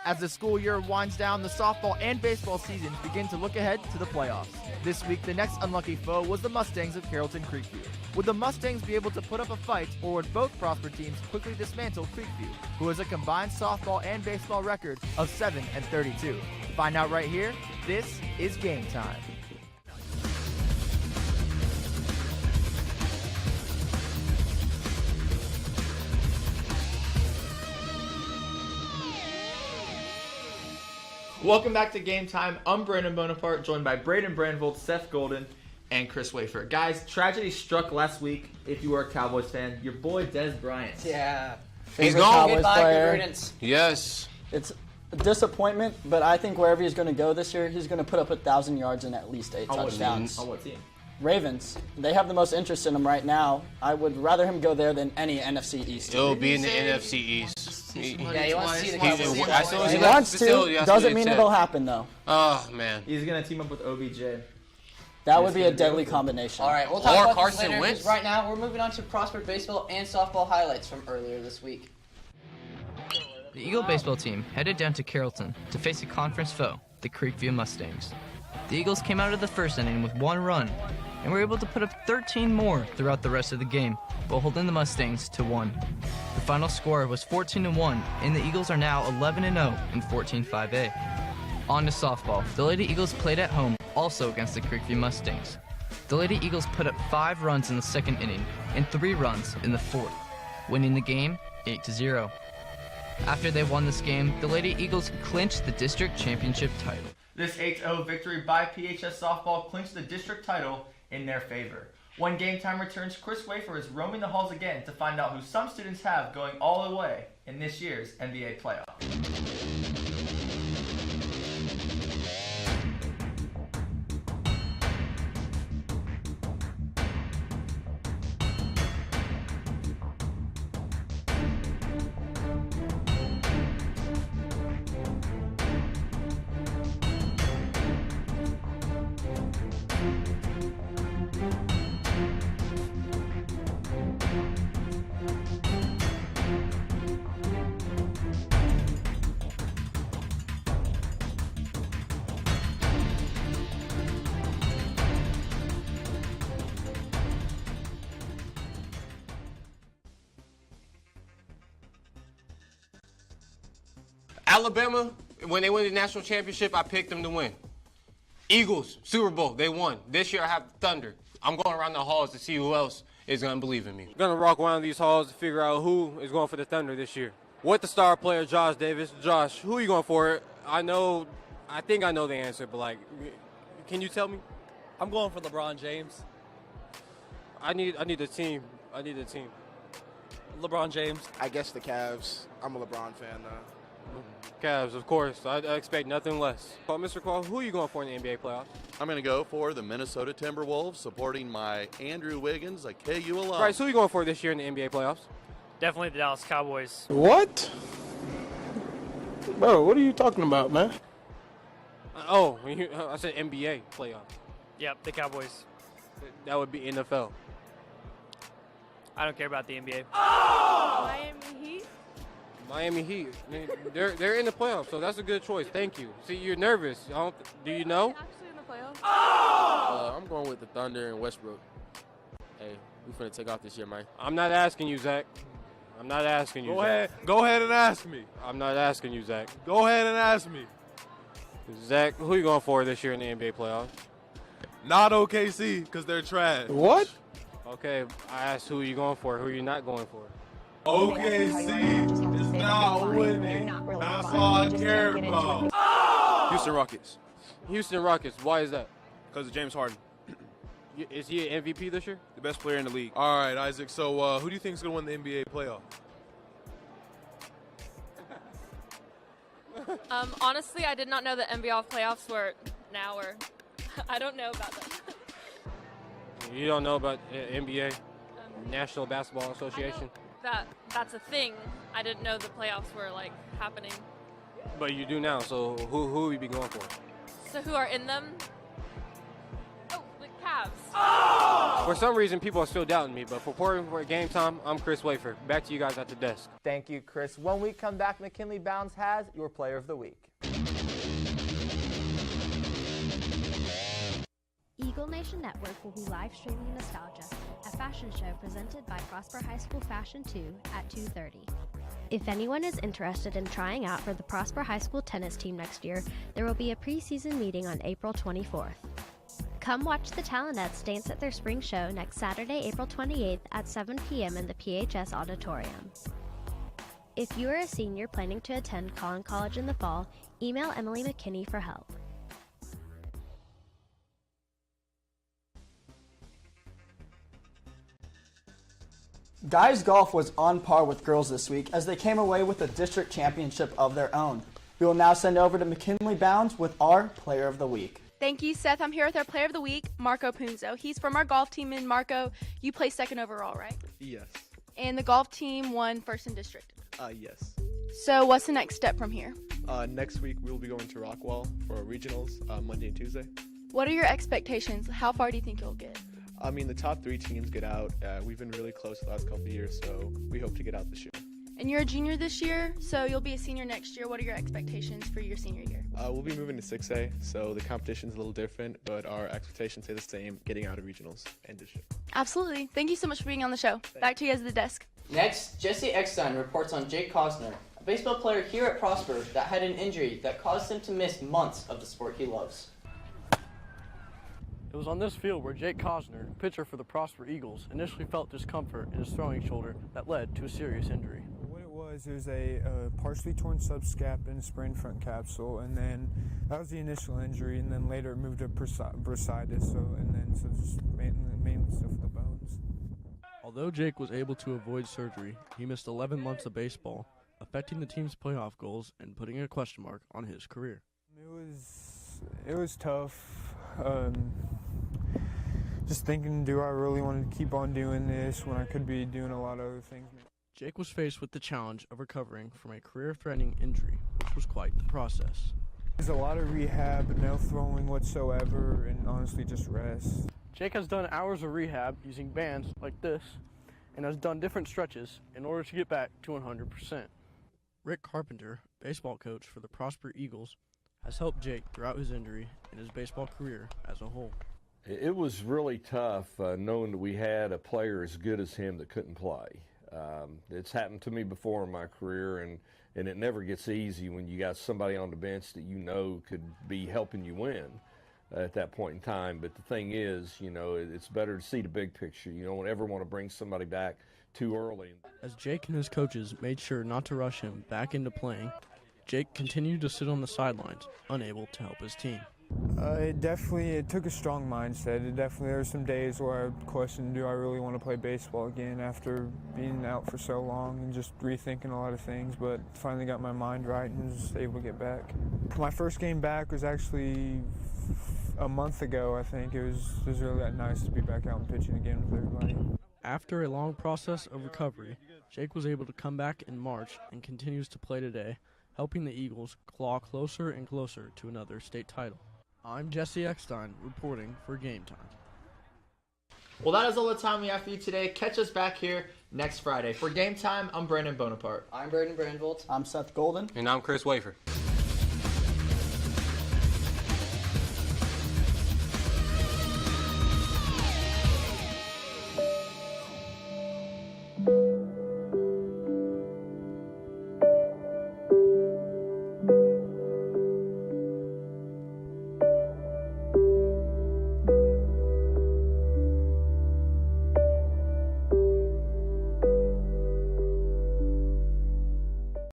As the school year winds down, the softball and baseball seasons begin to look ahead to the playoffs. This week, the next unlucky foe was the Mustangs of Carrollton Creekview. Would the Mustangs be able to put up a fight, or would both Prosper teams quickly dismantle Creekview, who has a combined softball and baseball record of 7-32? To find out right here, this is Game Time. Welcome back to Game Time. I'm Brandon Bonaparte, joined by Braden Brandvold, Seth Golden, and Chris Wafer. Guys, tragedy struck last week. If you are a Cowboys fan, your boy Dez Bryant. Yeah. He's gone. Cowboys player. Yes. It's a disappointment, but I think wherever he's going to go this year, he's going to put up 1,000 yards and at least 8 touchdowns. On what team? Ravens. They have the most interest in him right now. I would rather him go there than any NFC East. It'll be in the NFC East. Yeah, he wants to see the Cowboys. He wants to. Doesn't mean it'll happen, though. Oh, man. He's going to team up with OBJ. That would be a deadly combination. All right, we'll talk about Carson this later, Wentz. 'cause right now we're moving on to Prosper baseball and softball highlights from earlier this week. The Eagle baseball team headed down to Carrollton to face a conference foe, the Creekview Mustangs. The Eagles came out of the first inning with 1 run and were able to put up 13 more throughout the rest of the game, while holding the Mustangs to 1. The final score was 14-1, and the Eagles are now 11-0 in 14-5A. On to softball. The Lady Eagles played at home, also against the Creekview Mustangs. The Lady Eagles put up 5 runs in the second inning and 3 runs in the fourth, winning the game 8-0. After they won this game, the Lady Eagles clinched the district championship title. This 8-0 victory by PHS softball clinched the district title in their favor. When Game Time returns, Chris Wafer is roaming the halls again to find out who some students have going all the way in this year's NBA playoff. Alabama, when they win the national championship, I picked them to win. Eagles, Super Bowl, they won. This year I have Thunder. I'm going around the halls to see who else is going to believe in me. I'm going to rock around these halls to figure out who is going for the Thunder this year. With the star player, Josh Davis. Josh, who are you going for? I think I know the answer, but, can you tell me? I'm going for LeBron James. I need a team. LeBron James. I guess the Cavs. I'm a LeBron fan, though. Cavs, of course. I expect nothing less. Mr. Quall, who are you going for in the NBA playoffs? I'm going to go for the Minnesota Timberwolves, supporting my Andrew Wiggins, a KU alum. Bryce, who are you going for this year in the NBA playoffs? Definitely the Dallas Cowboys. What? Bro, what are you talking about, man? I said NBA playoffs. Yep, the Cowboys. That would be NFL. I don't care about the NBA. Miami Heat. They're in the playoffs, so that's a good choice. Thank you. See, you're nervous. Do you know? Actually in the playoffs? I'm going with the Thunder and Westbrook. Hey, we finna take off this year, man. I'm not asking you, Zach. I'm not asking you, Zach. Go ahead and ask me. I'm not asking you, Zach. Go ahead and ask me. Zach, who are you going for this year in the NBA playoffs? Not OKC, because they're trash. What? Okay, I asked who are you going for. Who are you not going for? OKC is not winning. That's all I care about. Houston Rockets. Houston Rockets. Why is that? Because of James Harden. Is he an MVP this year? The best player in the league. All right, Isaac. So who do you think is going to win the NBA playoff? Honestly, I did not know that NBA playoffs were now, or I don't know about them. You don't know about NBA, National Basketball Association? That's a thing. I didn't know the playoffs were happening. But you do now. So who will you be going for? So who are in them? Oh, the Cavs. Oh, For some reason, people are still doubting me, but for reporting for Game Time, I'm Chris Wafer. Back to you guys at the desk. Thank you, Chris. When we come back, McKinley Bounds has your Player of the Week. Eagle Nation Network will be live streaming Nostalgia, a fashion show presented by Prosper High School Fashion 2 at 2:30. If anyone is interested in trying out for the Prosper High School tennis team next year, there will be a preseason meeting on April 24th. Come watch the Talentettes dance at their spring show next Saturday, April 28th at 7 p.m. in the PHS Auditorium. If you are a senior planning to attend Collin College in the fall, email Emily McKinney for help. Guys golf was on par with girls this week as they came away with a district championship of their own. We will now send over to McKinley Bounds with our Player of the Week. Thank you, Seth. I'm here with our Player of the Week, Marco Punzo. He's from our golf team, and Marco, you play second overall, right? Yes. And the golf team won first in district. Yes. So what's the next step from here? Next week we'll be going to Rockwell for our regionals Monday and Tuesday. What are your expectations? How far do you think you'll get? I mean, the top 3 teams get out. We've been really close the last couple of years, so we hope to get out this year. And you're a junior this year, so you'll be a senior next year. What are your expectations for your senior year? We'll be moving to 6A, so the competition's a little different, but our expectations stay the same, getting out of regionals and district. Absolutely. Thank you so much for being on the show. Back to you guys at the desk. Next, Jesse Eckstein reports on Jake Cosner, a baseball player here at Prosper that had an injury that caused him to miss months of the sport he loves. It was on this field where Jake Cosner, pitcher for the Prosper Eagles, initially felt discomfort in his throwing shoulder that led to a serious injury. What it was a partially torn subscap and a sprained front capsule, and then that was the initial injury, and then later it moved to bursitis, so just mainly stuff with the bones. Although Jake was able to avoid surgery, he missed 11 months of baseball, affecting the team's playoff goals and putting a question mark on his career. It was tough. Just thinking, do I really want to keep on doing this when I could be doing a lot of other things? Jake was faced with the challenge of recovering from a career-threatening injury, which was quite the process. There's a lot of rehab, no throwing whatsoever, and honestly just rest. Jake has done hours of rehab using bands like this and has done different stretches in order to get back to 100%. Rick Carpenter, baseball coach for the Prosper Eagles, has helped Jake throughout his injury and his baseball career as a whole. It was really tough knowing that we had a player as good as him that couldn't play. It's happened to me before in my career, and it never gets easy when you got somebody on the bench that you know could be helping you win at that point in time. But the thing is, you know, it's better to see the big picture. You don't ever want to bring somebody back too early. As Jake and his coaches made sure not to rush him back into playing, Jake continued to sit on the sidelines, unable to help his team. It took a strong mindset. There were some days where I questioned, do I really want to play baseball again after being out for so long and just rethinking a lot of things, but finally got my mind right and was able to get back. My first game back was actually a month ago, I think. It was really nice to be back out and pitching again with everybody. After a long process of recovery, Jake was able to come back in March and continues to play today, helping the Eagles claw closer and closer to another state title. I'm Jesse Eckstein reporting for Game Time. Well, that is all the time we have for you today. Catch us back here next Friday. For Game Time, I'm Brandon Bonaparte. I'm Braden Brandvold. I'm Seth Golden. And I'm Chris Wafer.